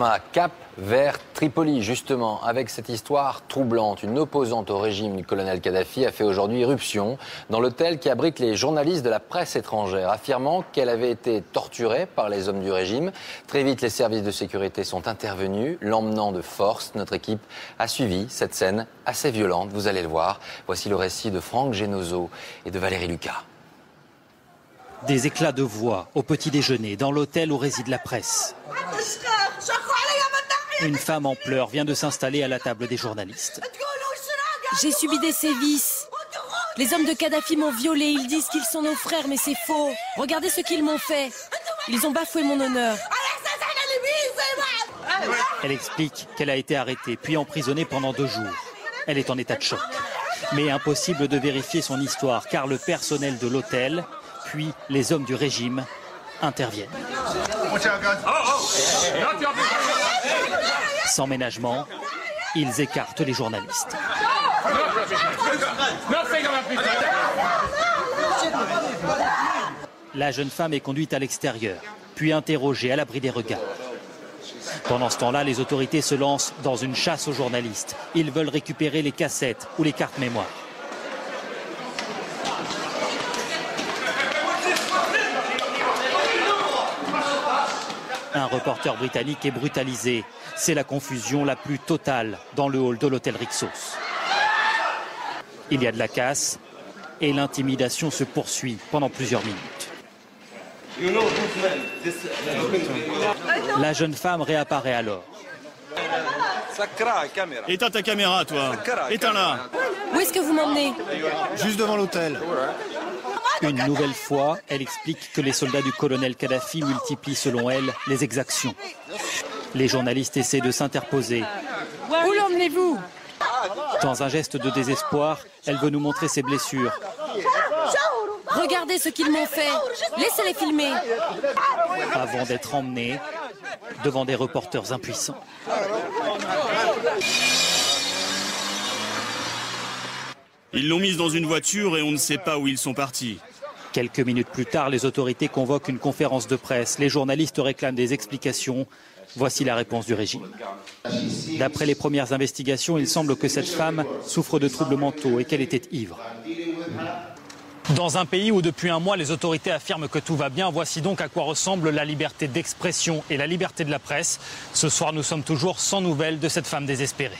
À Cap vers Tripoli, justement, avec cette histoire troublante. Une opposante au régime du colonel Kadhafi a fait aujourd'hui irruption dans l'hôtel qui abrite les journalistes de la presse étrangère, affirmant qu'elle avait été torturée par les hommes du régime. Très vite, les services de sécurité sont intervenus, l'emmenant de force. Notre équipe a suivi cette scène assez violente, vous allez le voir. Voici le récit de Franck Genozo et de Valérie Lucas. Des éclats de voix au petit déjeuner dans l'hôtel où réside la presse. Une femme en pleurs vient de s'installer à la table des journalistes. J'ai subi des sévices. Les hommes de Kadhafi m'ont violée. Ils disent qu'ils sont nos frères, mais c'est faux. Regardez ce qu'ils m'ont fait. Ils ont bafoué mon honneur. Elle explique qu'elle a été arrêtée, puis emprisonnée pendant 2 jours. Elle est en état de choc. Mais impossible de vérifier son histoire, car le personnel de l'hôtel, puis les hommes du régime, interviennent. Sans ménagement, ils écartent les journalistes. La jeune femme est conduite à l'extérieur, puis interrogée à l'abri des regards. Pendant ce temps-là, les autorités se lancent dans une chasse aux journalistes. Ils veulent récupérer les cassettes ou les cartes mémoire. Un reporter britannique est brutalisé. C'est la confusion la plus totale dans le hall de l'hôtel Rixos. Il y a de la casse et l'intimidation se poursuit pendant plusieurs minutes. La jeune femme réapparaît alors. Éteins ta caméra, toi. Éteins-la. Où est-ce que vous m'emmenez? Juste devant l'hôtel. Une nouvelle fois, elle explique que les soldats du colonel Kadhafi multiplient, selon elle, les exactions. Les journalistes essaient de s'interposer. Où l'emmenez-vous? Dans un geste de désespoir, elle veut nous montrer ses blessures. Regardez ce qu'ils m'ont fait. Laissez-les filmer. Avant d'être emmenée devant des reporters impuissants. Ils l'ont mise dans une voiture et on ne sait pas où ils sont partis. Quelques minutes plus tard, les autorités convoquent une conférence de presse. Les journalistes réclament des explications. Voici la réponse du régime. D'après les premières investigations, il semble que cette femme souffre de troubles mentaux et qu'elle était ivre. Dans un pays où depuis un mois les autorités affirment que tout va bien, voici donc à quoi ressemble la liberté d'expression et la liberté de la presse. Ce soir, nous sommes toujours sans nouvelles de cette femme désespérée.